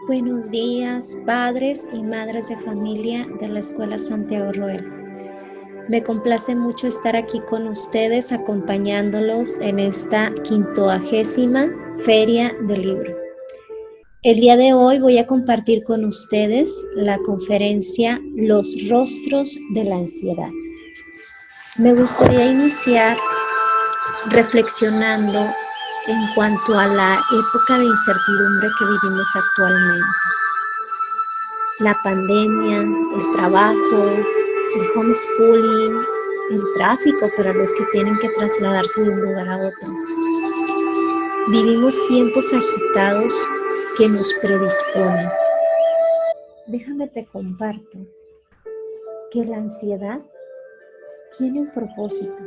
Buenos días, padres y madres de familia de la Escuela Santiago Roel. Me complace mucho estar aquí con ustedes acompañándolos en esta 50ª Feria del Libro. El día de hoy voy a compartir con ustedes la conferencia Los rostros de la ansiedad. Me gustaría iniciar reflexionando en cuanto a la época de incertidumbre que vivimos actualmente. La pandemia, el trabajo, el homeschooling, el tráfico para los que tienen que trasladarse de un lugar a otro. Vivimos tiempos agitados que nos predisponen. Déjame te comparto que la ansiedad tiene un propósito.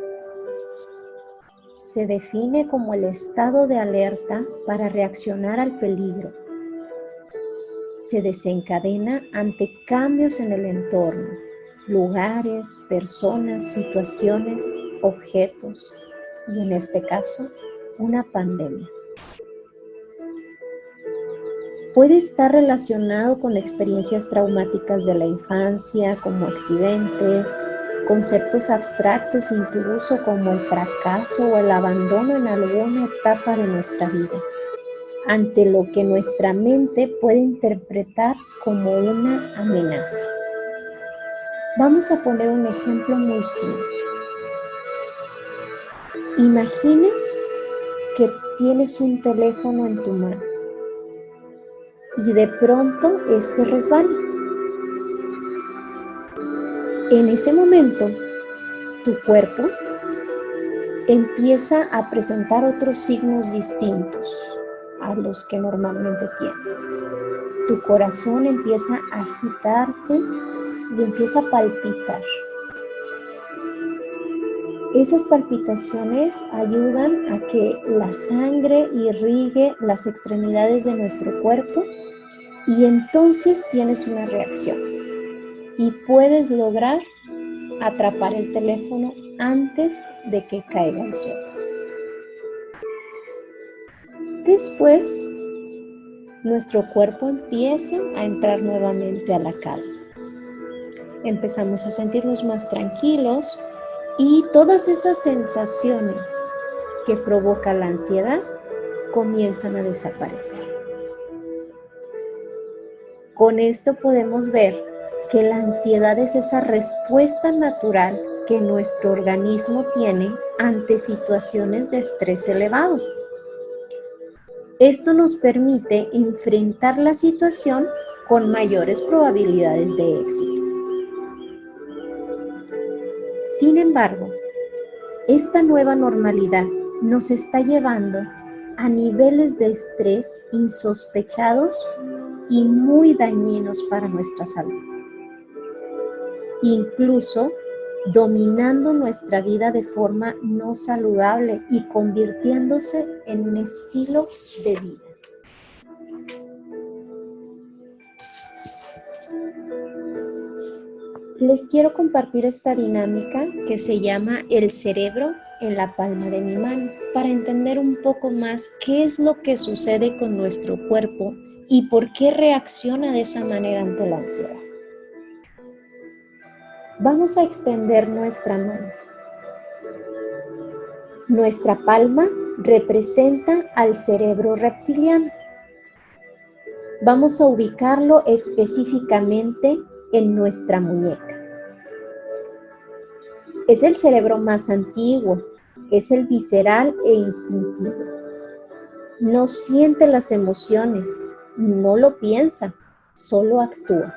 Se define como el estado de alerta para reaccionar al peligro. Se desencadena ante cambios en el entorno, lugares, personas, situaciones, objetos y en este caso, una pandemia. Puede estar relacionado con experiencias traumáticas de la infancia, como accidentes, conceptos abstractos incluso como el fracaso o el abandono en alguna etapa de nuestra vida, ante lo que nuestra mente puede interpretar como una amenaza. Vamos a poner un ejemplo muy simple. Imagine que tienes un teléfono en tu mano y de pronto este resbala. En ese momento, tu cuerpo empieza a presentar otros signos distintos a los que normalmente tienes. Tu corazón empieza a agitarse y empieza a palpitar. Esas palpitaciones ayudan a que la sangre irrigue las extremidades de nuestro cuerpo y entonces tienes una reacción y puedes lograr atrapar el teléfono antes de que caiga al suelo. Después, nuestro cuerpo empieza a entrar nuevamente a la calma. Empezamos a sentirnos más tranquilos y todas esas sensaciones que provoca la ansiedad comienzan a desaparecer. Con esto podemos ver que la ansiedad es esa respuesta natural que nuestro organismo tiene ante situaciones de estrés elevado. Esto nos permite enfrentar la situación con mayores probabilidades de éxito. Sin embargo, esta nueva normalidad nos está llevando a niveles de estrés insospechados y muy dañinos para nuestra salud, incluso dominando nuestra vida de forma no saludable y convirtiéndose en un estilo de vida. Les quiero compartir esta dinámica que se llama el cerebro en la palma de mi mano, para entender un poco más qué es lo que sucede con nuestro cuerpo y por qué reacciona de esa manera ante la ansiedad. Vamos a extender nuestra mano. Nuestra palma representa al cerebro reptiliano. Vamos a ubicarlo específicamente en nuestra muñeca. Es el cerebro más antiguo, es el visceral e instintivo. No siente las emociones, no lo piensa, solo actúa.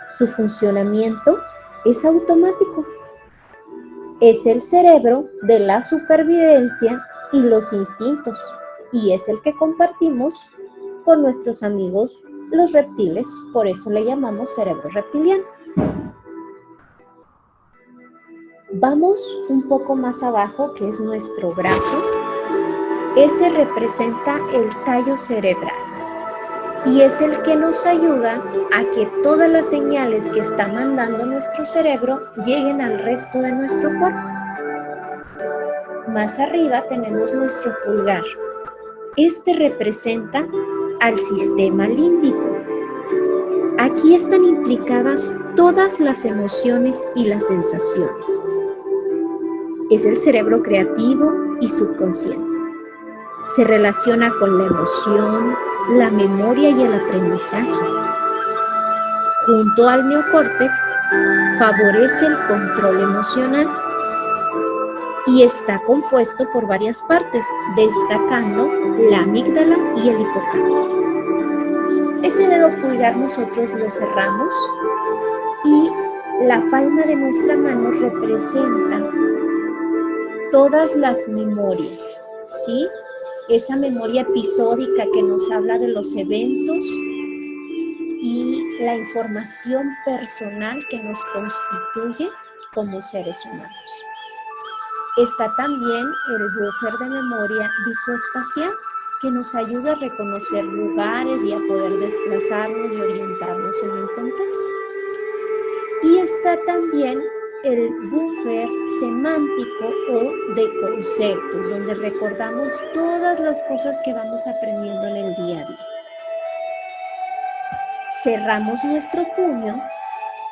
Su funcionamiento es automático. Es el cerebro de la supervivencia y los instintos, y es el que compartimos con nuestros amigos los reptiles, por eso le llamamos cerebro reptiliano. Vamos un poco más abajo, que es nuestro brazo. Ese representa el tallo cerebral y es el que nos ayuda a que todas las señales que está mandando nuestro cerebro lleguen al resto de nuestro cuerpo. Más arriba tenemos nuestro pulgar. Este representa al sistema límbico. Aquí están implicadas todas las emociones y las sensaciones. Es el cerebro creativo y subconsciente. Se relaciona con la emoción, la memoria y el aprendizaje. Junto al neocórtex, favorece el control emocional y está compuesto por varias partes, destacando la amígdala y el hipocampo. Ese dedo pulgar nosotros lo cerramos y la palma de nuestra mano representa todas las memorias, ¿sí? Esa memoria episódica que nos habla de los eventos y la información personal que nos constituye como seres humanos. Está también el buffer de memoria visoespacial, que nos ayuda a reconocer lugares y a poder desplazarnos y orientarnos en el contexto. Y está también el buffer semántico o de conceptos, donde recordamos todas las cosas que vamos aprendiendo en el día a día. Cerramos nuestro puño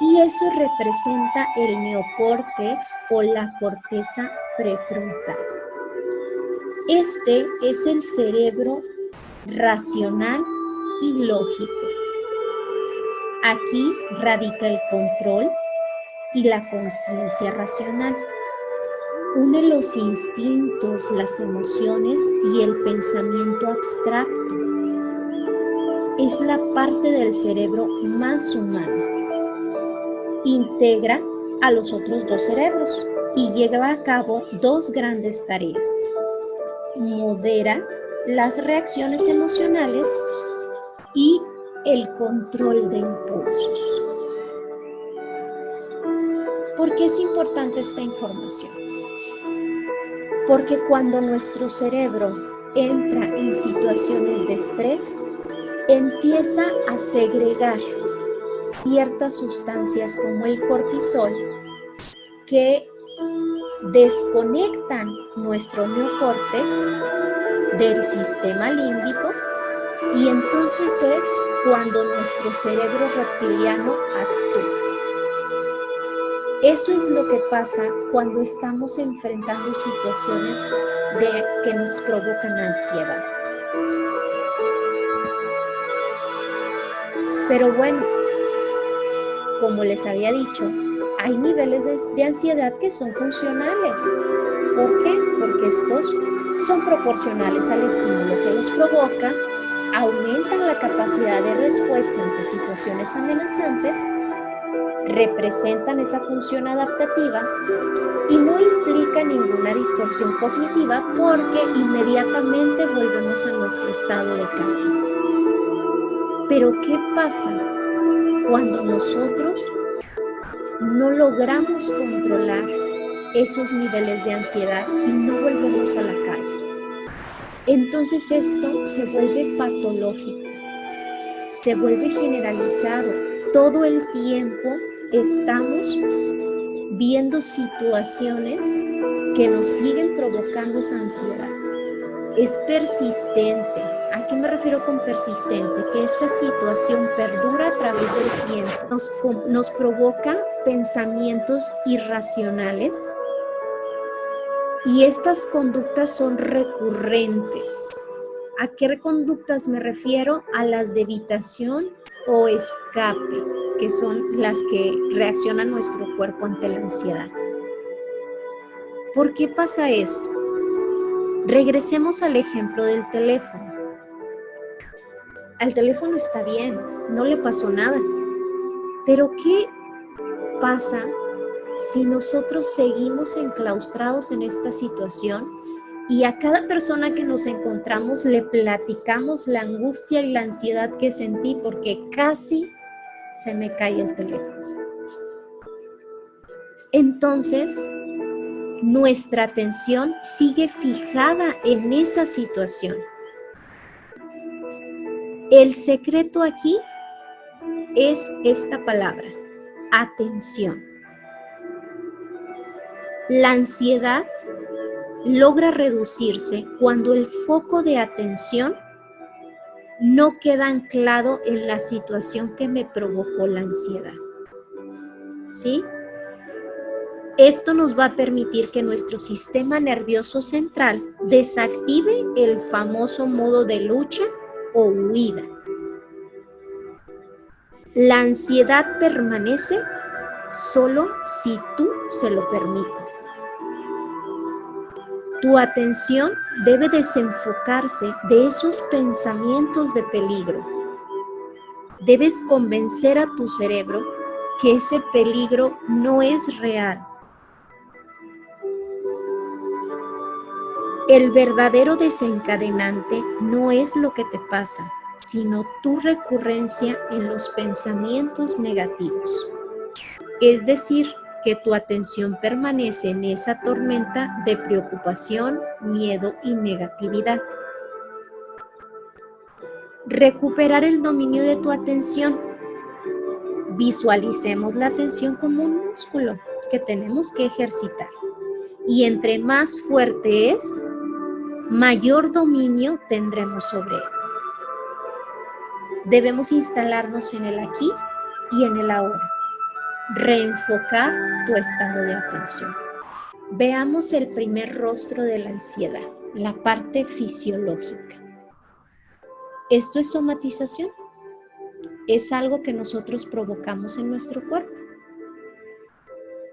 y eso representa el neocórtex o la corteza prefrontal. Este es el cerebro racional y lógico. Aquí radica el control y la conciencia racional. Une los instintos, las emociones y el pensamiento abstracto. Es la parte del cerebro más humano. Integra a los otros dos cerebros y lleva a cabo dos grandes tareas. Modera las reacciones emocionales y el control de impulsos. ¿Por qué es importante esta información? Porque cuando nuestro cerebro entra en situaciones de estrés, empieza a segregar ciertas sustancias como el cortisol que desconectan nuestro neocórtex del sistema límbico y entonces es cuando nuestro cerebro reptiliano actúa. Eso es lo que pasa cuando estamos enfrentando situaciones que nos provocan ansiedad. Pero bueno, como les había dicho, hay niveles de ansiedad que son funcionales. ¿Por qué? Porque estos son proporcionales al estímulo que los provoca, aumentan la capacidad de respuesta ante situaciones amenazantes, representan esa función adaptativa y no implica ninguna distorsión cognitiva porque inmediatamente volvemos a nuestro estado de calma. Pero ¿qué pasa cuando nosotros no logramos controlar esos niveles de ansiedad y no volvemos a la calma? Entonces esto se vuelve patológico, se vuelve generalizado. Todo el tiempo estamos viendo situaciones que nos siguen provocando esa ansiedad. Es persistente. ¿A qué me refiero con persistente? Que esta situación perdura a través del tiempo. Nos provoca pensamientos irracionales y estas conductas son recurrentes. ¿A qué conductas me refiero? A las de evitación o escape, que son las que reacciona nuestro cuerpo ante la ansiedad. ¿Por qué pasa esto? Regresemos al ejemplo del teléfono. Al teléfono está bien, no le pasó nada. Pero ¿qué pasa si nosotros seguimos enclaustrados en esta situación y a cada persona que nos encontramos le platicamos la angustia y la ansiedad que sentí porque casi se me cae el teléfono? Entonces, nuestra atención sigue fijada en esa situación. El secreto aquí es esta palabra, atención. La ansiedad logra reducirse cuando el foco de atención no queda anclado en la situación que me provocó la ansiedad. ¿Sí? Esto nos va a permitir que nuestro sistema nervioso central desactive el famoso modo de lucha o huida. La ansiedad permanece solo si tú se lo permites. Tu atención debe desenfocarse de esos pensamientos de peligro. Debes convencer a tu cerebro que ese peligro no es real. El verdadero desencadenante no es lo que te pasa, sino tu recurrencia en los pensamientos negativos. Es decir, que tu atención permanece en esa tormenta de preocupación, miedo y negatividad. Recuperar el dominio de tu atención. Visualicemos la atención como un músculo que tenemos que ejercitar. Y entre más fuerte es, mayor dominio tendremos sobre él. Debemos instalarnos en el aquí y en el ahora. Reenfocar tu estado de atención. Veamos el primer rostro de la ansiedad, la parte fisiológica. Esto es somatización. Es algo que nosotros provocamos en nuestro cuerpo.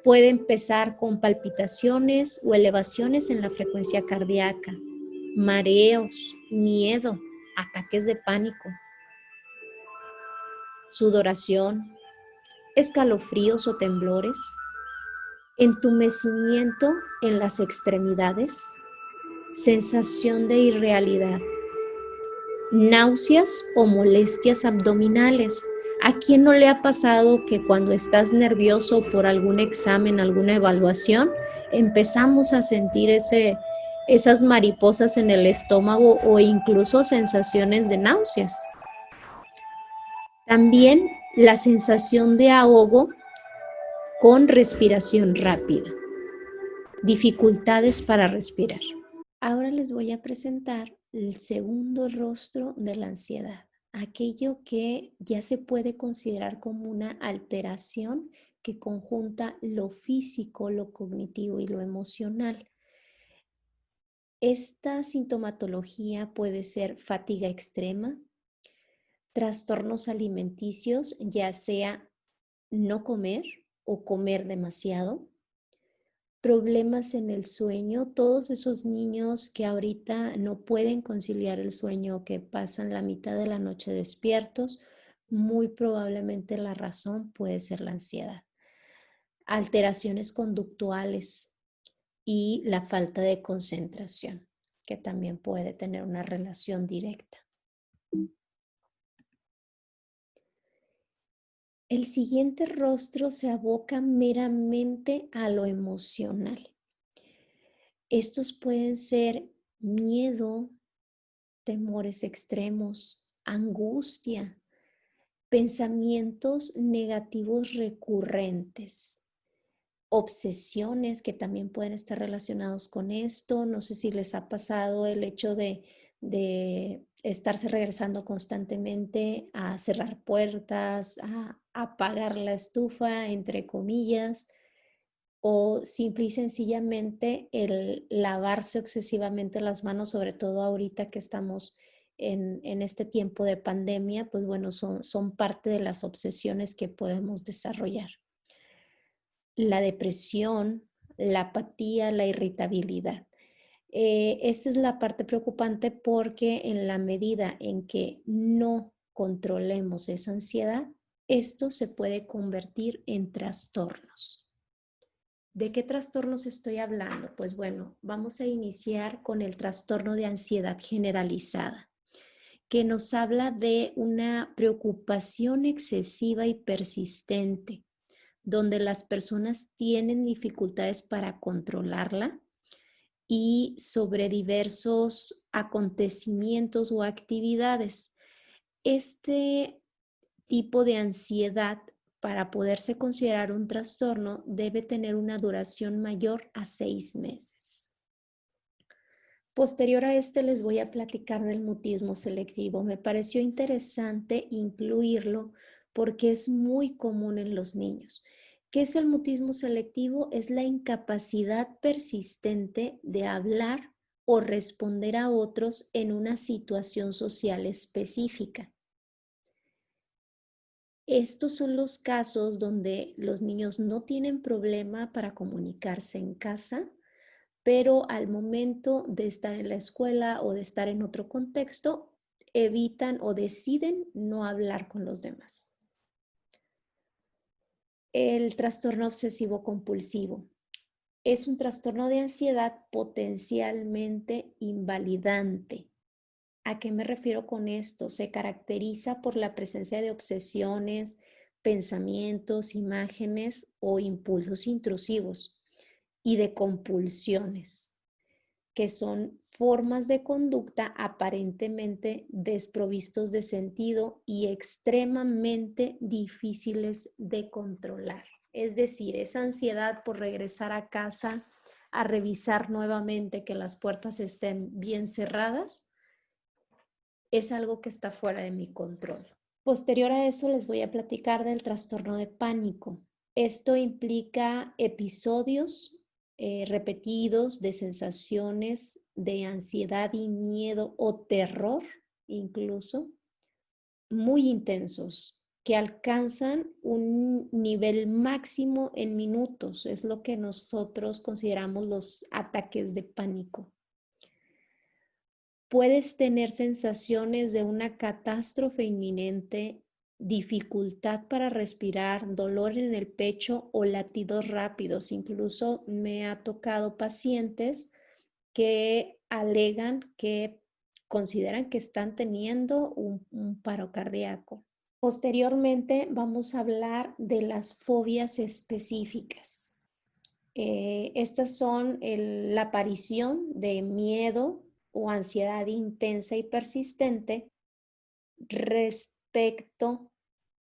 Puede empezar con palpitaciones o elevaciones en la frecuencia cardíaca, mareos, miedo, ataques de pánico, sudoración, escalofríos o temblores, entumecimiento en las extremidades, sensación de irrealidad, náuseas o molestias abdominales. ¿A quién no le ha pasado que cuando estás nervioso por algún examen, alguna evaluación, empezamos a sentir esas mariposas en el estómago o incluso sensaciones de náuseas? También la sensación de ahogo con respiración rápida, dificultades para respirar. Ahora les voy a presentar el segundo rostro de la ansiedad, aquello que ya se puede considerar como una alteración que conjunta lo físico, lo cognitivo y lo emocional. Esta sintomatología puede ser fatiga extrema, trastornos alimenticios, ya sea no comer o comer demasiado, problemas en el sueño, todos esos niños que ahorita no pueden conciliar el sueño, que pasan la mitad de la noche despiertos, muy probablemente la razón puede ser la ansiedad. Alteraciones conductuales y la falta de concentración, que también puede tener una relación directa. El siguiente rostro se aboca meramente a lo emocional. Estos pueden ser miedo, temores extremos, angustia, pensamientos negativos recurrentes, obsesiones que también pueden estar relacionados con esto. No sé si les ha pasado el hecho de estarse regresando constantemente a cerrar puertas, a apagar la estufa, entre comillas, o simple y sencillamente el lavarse obsesivamente las manos, sobre todo ahorita que estamos en este tiempo de pandemia, pues bueno, son parte de las obsesiones que podemos desarrollar. La depresión, la apatía, la irritabilidad. Esta es la parte preocupante porque en la medida en que no controlemos esa ansiedad, esto se puede convertir en trastornos. ¿De qué trastornos estoy hablando? Pues bueno, vamos a iniciar con el trastorno de ansiedad generalizada, que nos habla de una preocupación excesiva y persistente, donde las personas tienen dificultades para controlarla y sobre diversos acontecimientos o actividades. Este tipo de ansiedad, para poderse considerar un trastorno, debe tener una duración mayor a 6 meses. Posterior a este les voy a platicar del mutismo selectivo. Me pareció interesante incluirlo porque es muy común en los niños. ¿Qué es el mutismo selectivo? Es la incapacidad persistente de hablar o responder a otros en una situación social específica. Estos son los casos donde los niños no tienen problema para comunicarse en casa, pero al momento de estar en la escuela o de estar en otro contexto, evitan o deciden no hablar con los demás. El trastorno obsesivo compulsivo es un trastorno de ansiedad potencialmente invalidante. ¿A qué me refiero con esto? Se caracteriza por la presencia de obsesiones, pensamientos, imágenes o impulsos intrusivos y de compulsiones, que son formas de conducta aparentemente desprovistos de sentido y extremadamente difíciles de controlar. Es decir, esa ansiedad por regresar a casa a revisar nuevamente que las puertas estén bien cerradas es algo que está fuera de mi control. Posterior a eso les voy a platicar del trastorno de pánico. Esto implica episodios repetidos de sensaciones de ansiedad y miedo o terror, incluso, muy intensos, que alcanzan un nivel máximo en minutos. Es lo que nosotros consideramos los ataques de pánico. Puedes tener sensaciones de una catástrofe inminente, dificultad para respirar, dolor en el pecho o latidos rápidos. Incluso me ha tocado pacientes que alegan que consideran que están teniendo un paro cardíaco. Posteriormente vamos a hablar de las fobias específicas. Estas son la aparición de miedo o ansiedad intensa y persistente respecto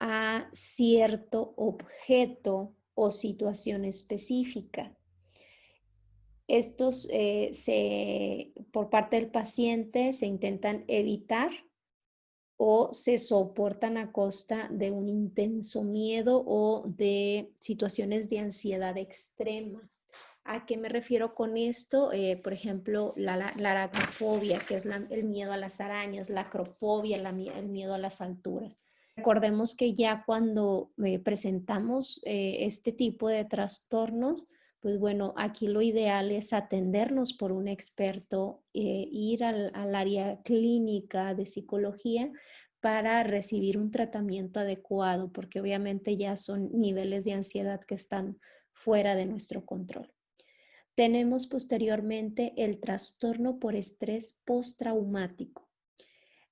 a cierto objeto o situación específica. Estos por parte del paciente se intentan evitar o se soportan a costa de un intenso miedo o de situaciones de ansiedad extrema. ¿A qué me refiero con esto? Por ejemplo, la aracnofobia, que es el miedo a las arañas, la acrofobia, el miedo a las alturas. Recordemos que ya cuando presentamos este tipo de trastornos, pues bueno, aquí lo ideal es atendernos por un experto, ir al área clínica de psicología para recibir un tratamiento adecuado, porque obviamente ya son niveles de ansiedad que están fuera de nuestro control. Tenemos posteriormente el trastorno por estrés postraumático.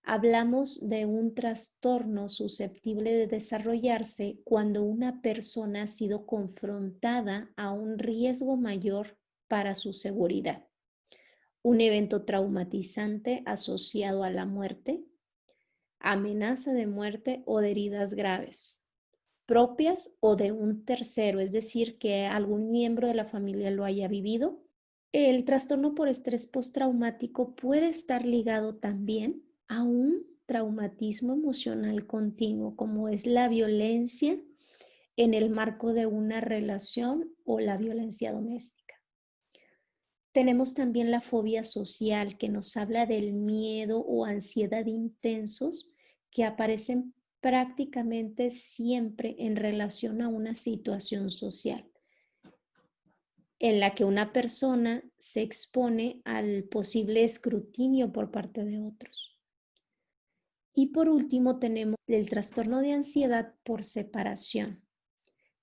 Hablamos de un trastorno susceptible de desarrollarse cuando una persona ha sido confrontada a un riesgo mayor para su seguridad. Un evento traumatizante asociado a la muerte, amenaza de muerte o de heridas graves, propias o de un tercero, es decir, que algún miembro de la familia lo haya vivido. El trastorno por estrés postraumático puede estar ligado también a un traumatismo emocional continuo, como es la violencia en el marco de una relación o la violencia doméstica. Tenemos también la fobia social, que nos habla del miedo o ansiedad intensos que aparecen prácticamente siempre en relación a una situación social en la que una persona se expone al posible escrutinio por parte de otros. Y por último tenemos el trastorno de ansiedad por separación,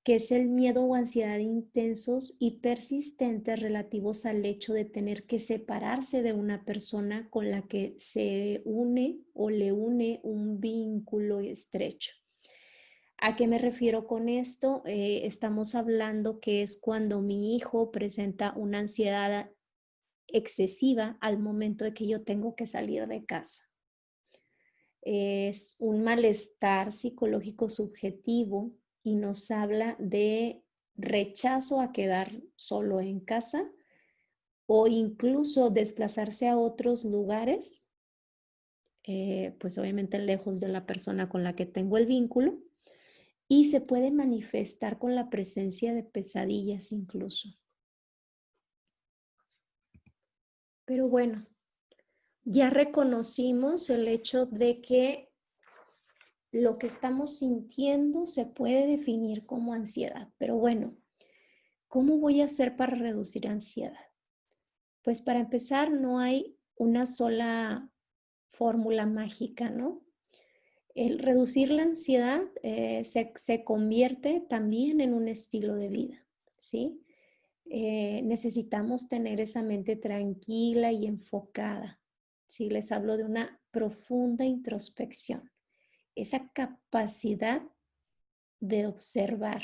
que es el miedo o ansiedad intensos y persistentes relativos al hecho de tener que separarse de una persona con la que se une o le une un vínculo estrecho. ¿A qué me refiero con esto? Estamos hablando que es cuando mi hijo presenta una ansiedad excesiva al momento de que yo tengo que salir de casa. Es un malestar psicológico subjetivo y nos habla de rechazo a quedar solo en casa o incluso desplazarse a otros lugares, pues obviamente lejos de la persona con la que tengo el vínculo, y se puede manifestar con la presencia de pesadillas incluso. Pero bueno, ya reconocimos el hecho de que lo que estamos sintiendo se puede definir como ansiedad. Pero bueno, ¿cómo voy a hacer para reducir ansiedad? Pues para empezar, no hay una sola fórmula mágica, ¿no? El reducir la ansiedad se convierte también en un estilo de vida, ¿sí? Necesitamos tener esa mente tranquila y enfocada, ¿sí? Les hablo de una profunda introspección, esa capacidad de observar,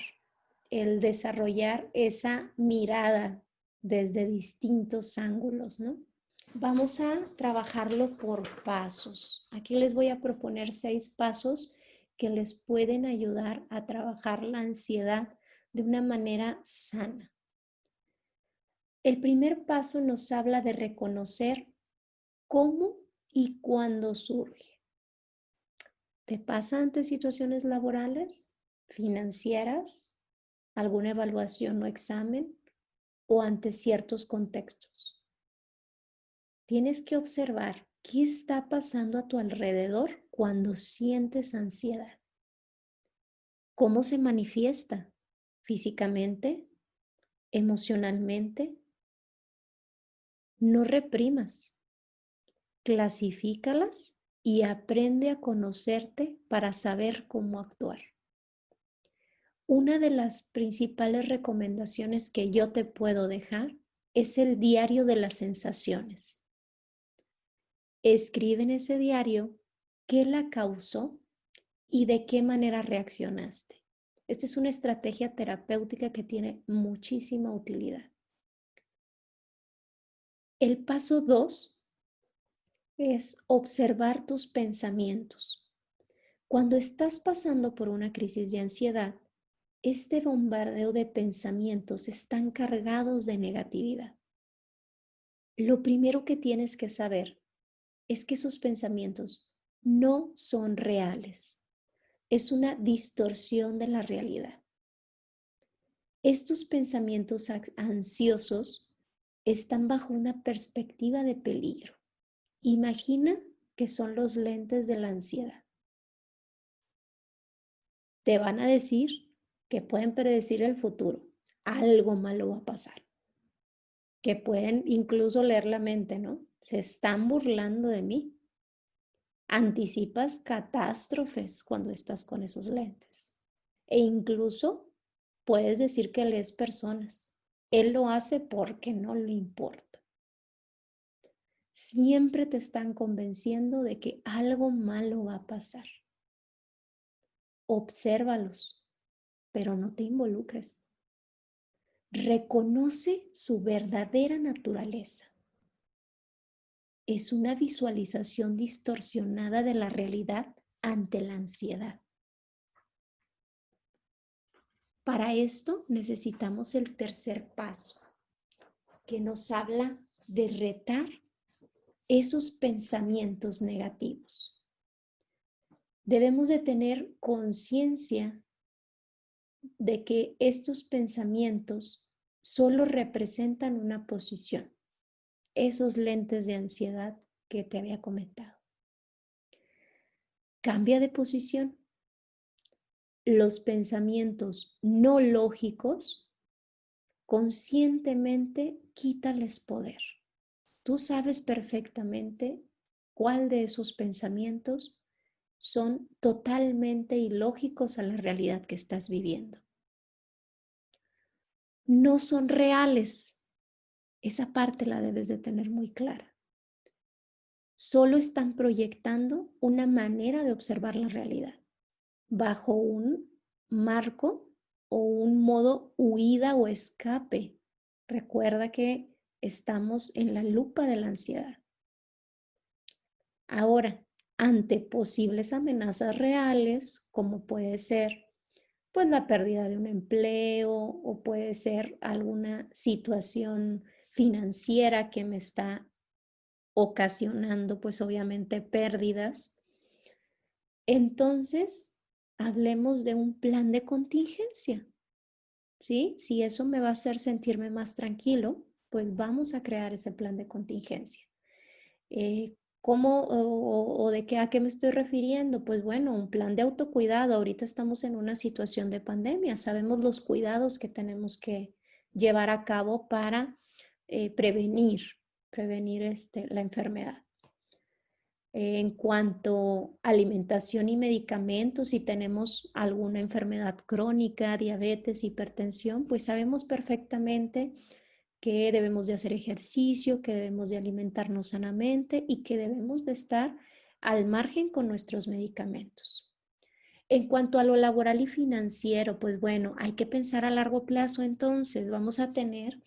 el desarrollar esa mirada desde distintos ángulos, ¿no? Vamos a trabajarlo por pasos. Aquí les voy a proponer 6 pasos que les pueden ayudar a trabajar la ansiedad de una manera sana. El primer paso nos habla de reconocer cómo y cuándo surge. ¿Te pasa ante situaciones laborales, financieras, alguna evaluación o examen o ante ciertos contextos? Tienes que observar qué está pasando a tu alrededor cuando sientes ansiedad. ¿Cómo se manifiesta? ¿Físicamente? ¿Emocionalmente? No reprimas. Clasifícalas y aprende a conocerte para saber cómo actuar. Una de las principales recomendaciones que yo te puedo dejar es el diario de las sensaciones. Escribe en ese diario qué la causó y de qué manera reaccionaste. Esta es una estrategia terapéutica que tiene muchísima utilidad. El paso 2 es observar tus pensamientos. Cuando estás pasando por una crisis de ansiedad, este bombardeo de pensamientos están cargados de negatividad. Lo primero que tienes que saber es que esos pensamientos no son reales. Es una distorsión de la realidad. Estos pensamientos ansiosos están bajo una perspectiva de peligro. Imagina que son los lentes de la ansiedad. Te van a decir que pueden predecir el futuro. Algo malo va a pasar. Que pueden incluso leer la mente, ¿no? Se están burlando de mí. Anticipas catástrofes cuando estás con esos lentes. E incluso puedes decir que lees personas. Él lo hace porque no le importa. Siempre te están convenciendo de que algo malo va a pasar. Obsérvalos, pero no te involucres. Reconoce su verdadera naturaleza. Es una visualización distorsionada de la realidad ante la ansiedad. Para esto necesitamos el tercer paso, que nos habla de retar esos pensamientos negativos. Debemos de tener conciencia de que estos pensamientos solo representan una posición, esos lentes de ansiedad que te había comentado. Cambia de posición. Los pensamientos no lógicos, conscientemente quítales poder. Tú sabes perfectamente cuál de esos pensamientos son totalmente ilógicos a la realidad que estás viviendo. No son reales. Esa parte la debes de tener muy clara. Solo están proyectando una manera de observar la realidad bajo un marco o un modo huida o escape. Recuerda que estamos en la lupa de la ansiedad. Ahora, ante posibles amenazas reales, como puede ser pues la pérdida de un empleo o puede ser alguna situación financiera que me está ocasionando, pues obviamente pérdidas. Entonces, hablemos de un plan de contingencia, ¿sí? Si eso me va a hacer sentirme más tranquilo, pues vamos a crear ese plan de contingencia. ¿Cómo o de qué a qué me estoy refiriendo? Pues bueno, un plan de autocuidado. Ahorita estamos en una situación de pandemia. Sabemos los cuidados que tenemos que llevar a cabo para prevenir la enfermedad. En cuanto a alimentación y medicamentos, si tenemos alguna enfermedad crónica, diabetes, hipertensión, pues sabemos perfectamente que debemos de hacer ejercicio, que debemos de alimentarnos sanamente y que debemos de estar al margen con nuestros medicamentos. En cuanto a lo laboral y financiero, pues bueno, hay que pensar a largo plazo entonces. Vamos a tener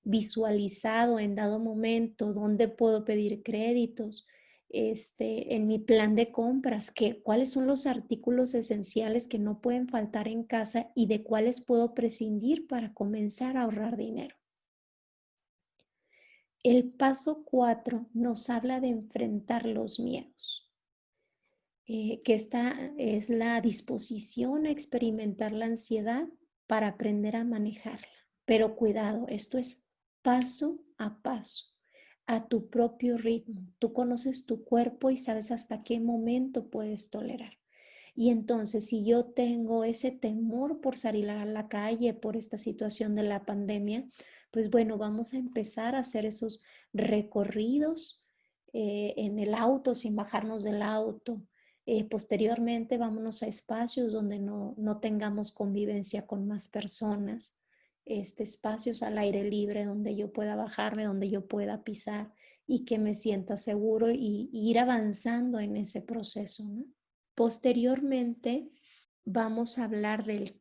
visualizado en dado momento dónde puedo pedir créditos, en mi plan de compras, cuáles son los artículos esenciales que no pueden faltar en casa y de cuáles puedo prescindir para comenzar a ahorrar dinero. El paso 4 nos habla de enfrentar los miedos, que esta es la disposición a experimentar la ansiedad para aprender a manejarla. Pero cuidado, esto es paso a paso, a tu propio ritmo. Tú conoces tu cuerpo y sabes hasta qué momento puedes tolerar. Y entonces, si yo tengo ese temor por salir a la calle por esta situación de la pandemia, pues bueno, vamos a empezar a hacer esos recorridos en el auto sin bajarnos del auto. Posteriormente, vámonos a espacios donde no tengamos convivencia con más personas, espacios al aire libre donde yo pueda bajarme, donde yo pueda pisar y que me sienta seguro y ir avanzando en ese proceso, ¿no? Posteriormente, vamos a hablar del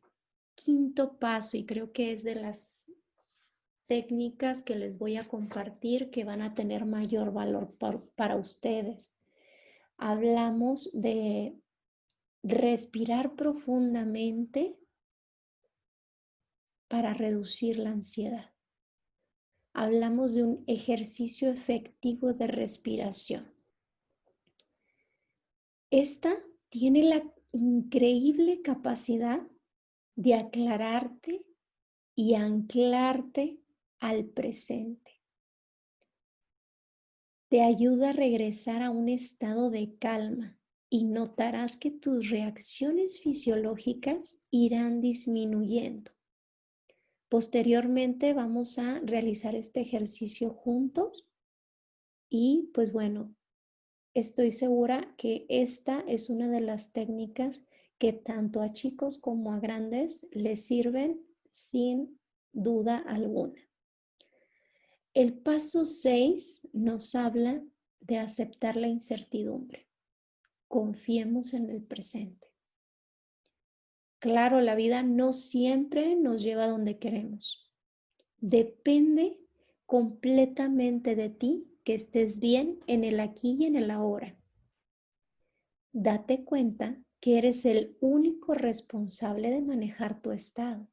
quinto paso y creo que es de las técnicas que les voy a compartir que van a tener mayor valor para ustedes. Hablamos de respirar profundamente para reducir la ansiedad. Hablamos de un ejercicio efectivo de respiración. Esta tiene la increíble capacidad de aclararte y anclarte al presente. Te ayuda a regresar a un estado de calma y notarás que tus reacciones fisiológicas irán disminuyendo. Posteriormente vamos a realizar este ejercicio juntos y pues bueno, estoy segura que esta es una de las técnicas que tanto a chicos como a grandes les sirven sin duda alguna. El paso 6 nos habla de aceptar la incertidumbre. Confiemos en el presente. Claro, la vida no siempre nos lleva a donde queremos. Depende completamente de ti que estés bien en el aquí y en el ahora. Date cuenta que eres el único responsable de manejar tu estado.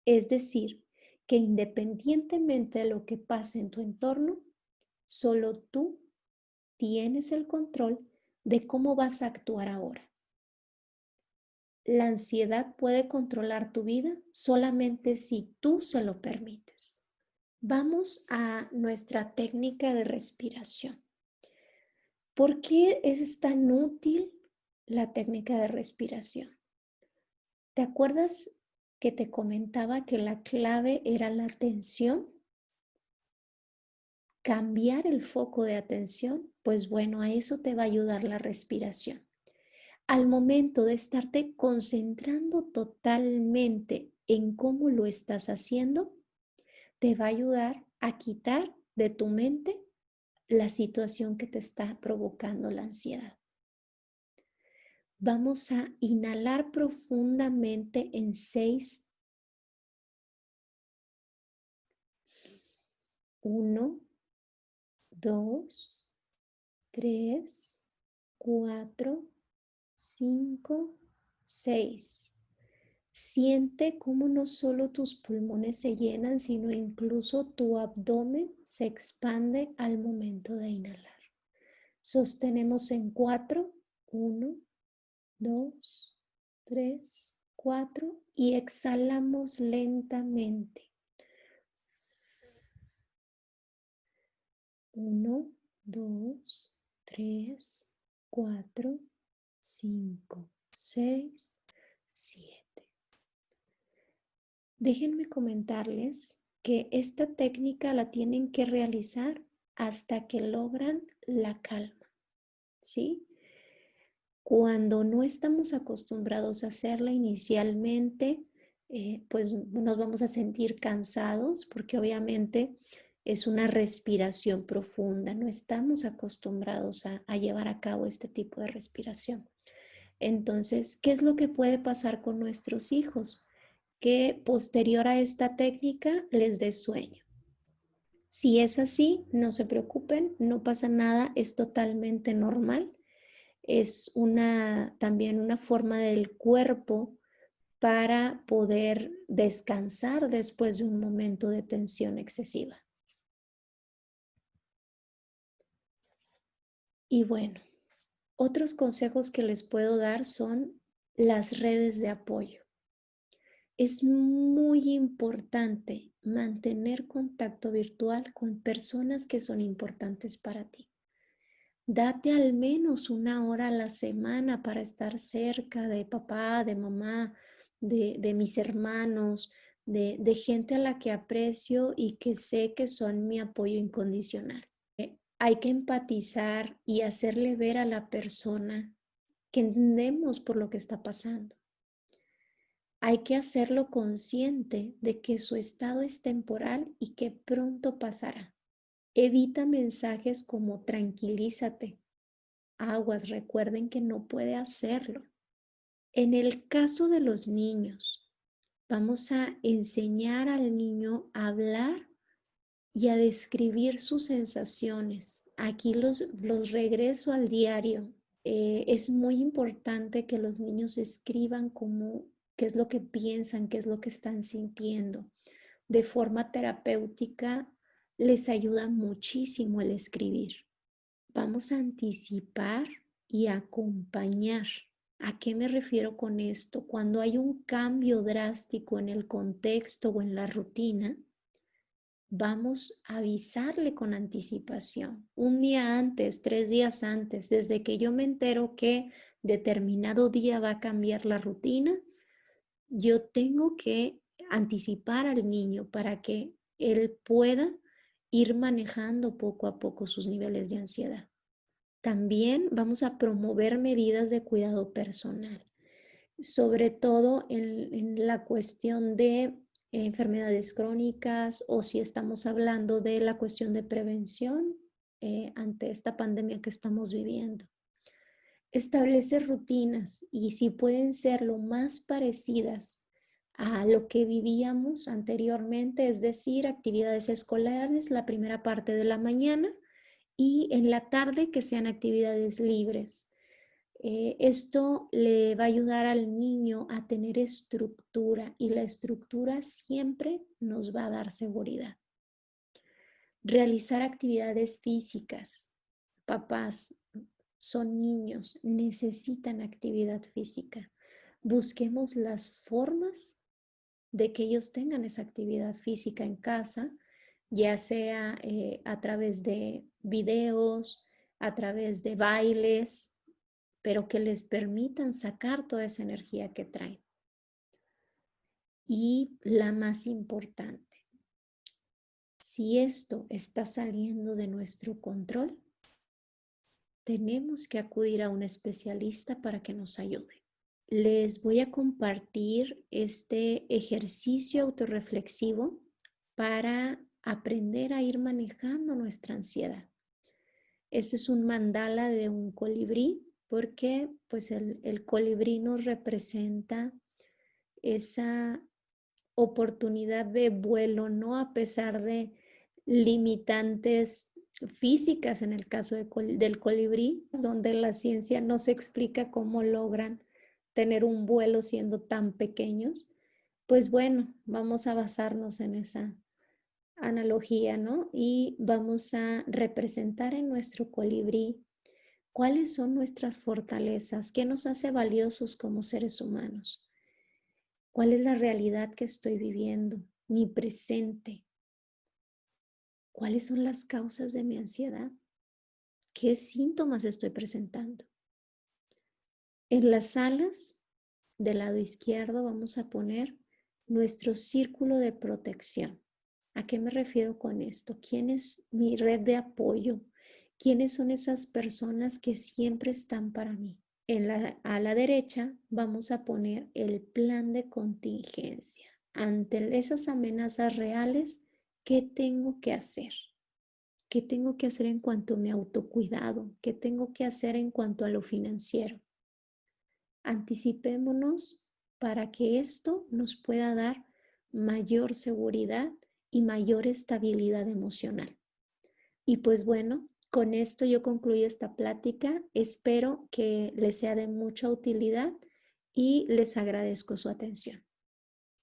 Es decir, que independientemente de lo que pase en tu entorno, solo tú tienes el control de cómo vas a actuar ahora. La ansiedad puede controlar tu vida solamente si tú se lo permites. Vamos a nuestra técnica de respiración. ¿Por qué es tan útil la técnica de respiración? ¿Te acuerdas que te comentaba que la clave era la atención? Cambiar el foco de atención, pues bueno, a eso te va a ayudar la respiración. Al momento de estarte concentrando totalmente en cómo lo estás haciendo, te va a ayudar a quitar de tu mente la situación que te está provocando la ansiedad. Vamos a inhalar profundamente en 6. 1, 2, 3, 4, 5, 6. Siente cómo no solo tus pulmones se llenan, sino incluso tu abdomen se expande al momento de inhalar. Sostenemos en 4, 1, 2, 3, 4 y exhalamos lentamente. 1, 2, 3, 4, 5, 6, 7. Déjenme comentarles que esta técnica la tienen que realizar hasta que logran la calma, ¿sí? Cuando no estamos acostumbrados a hacerla inicialmente, pues nos vamos a sentir cansados porque obviamente es una respiración profunda. No estamos acostumbrados a llevar a cabo este tipo de respiración. Entonces, ¿qué es lo que puede pasar con nuestros hijos? Que posterior a esta técnica les dé sueño. Si es así, no se preocupen, no pasa nada, es totalmente normal. Es también una forma del cuerpo para poder descansar después de un momento de tensión excesiva. Y bueno, otros consejos que les puedo dar son las redes de apoyo. Es muy importante mantener contacto virtual con personas que son importantes para ti. Date al menos 1 hora a la semana para estar cerca de papá, de mamá, de mis hermanos, de gente a la que aprecio y que sé que son mi apoyo incondicional. Hay que empatizar y hacerle ver a la persona que entendemos por lo que está pasando. Hay que hacerlo consciente de que su estado es temporal y que pronto pasará. Evita mensajes como tranquilízate. Aguas, recuerden que no puede hacerlo. En el caso de los niños, vamos a enseñar al niño a hablar y a describir sus sensaciones. Aquí los regreso al diario. Es muy importante que los niños escriban qué es lo que piensan, qué es lo que están sintiendo. De forma terapéutica les ayuda muchísimo el escribir. Vamos a anticipar y acompañar. ¿A qué me refiero con esto? Cuando hay un cambio drástico en el contexto o en la rutina, vamos a avisarle con anticipación. Un día antes, 3 días antes, desde que yo me entero que determinado día va a cambiar la rutina, yo tengo que anticipar al niño para que él pueda ir manejando poco a poco sus niveles de ansiedad. También vamos a promover medidas de cuidado personal, sobre todo en la cuestión de enfermedades crónicas o si estamos hablando de la cuestión de prevención ante esta pandemia que estamos viviendo. Establece rutinas y si pueden ser lo más parecidas a lo que vivíamos anteriormente, es decir, actividades escolares la primera parte de la mañana y en la tarde que sean actividades libres. Esto le va a ayudar al niño a tener estructura y la estructura siempre nos va a dar seguridad. Realizar actividades físicas. Papás, son niños, necesitan actividad física. Busquemos las formas de que ellos tengan esa actividad física en casa, ya sea a través de videos, a través de bailes, pero que les permitan sacar toda esa energía que traen. Y la más importante, si esto está saliendo de nuestro control, tenemos que acudir a un especialista para que nos ayude. Les voy a compartir este ejercicio autorreflexivo para aprender a ir manejando nuestra ansiedad. Este es un mandala de un colibrí porque pues el colibrí nos representa esa oportunidad de vuelo, ¿no? A pesar de limitantes físicas en el caso del colibrí, donde la ciencia no se explica cómo logran tener un vuelo siendo tan pequeños, pues bueno, vamos a basarnos en esa analogía, ¿no? Y vamos a representar en nuestro colibrí cuáles son nuestras fortalezas, qué nos hace valiosos como seres humanos, cuál es la realidad que estoy viviendo, mi presente, cuáles son las causas de mi ansiedad, qué síntomas estoy presentando. En las alas del lado izquierdo vamos a poner nuestro círculo de protección. ¿A qué me refiero con esto? ¿Quién es mi red de apoyo? ¿Quiénes son esas personas que siempre están para mí? A la derecha vamos a poner el plan de contingencia. Ante esas amenazas reales, ¿qué tengo que hacer? ¿Qué tengo que hacer en cuanto a mi autocuidado? ¿Qué tengo que hacer en cuanto a lo financiero? Anticipémonos para que esto nos pueda dar mayor seguridad y mayor estabilidad emocional. Y pues bueno, con esto yo concluyo esta plática. Espero que les sea de mucha utilidad y les agradezco su atención.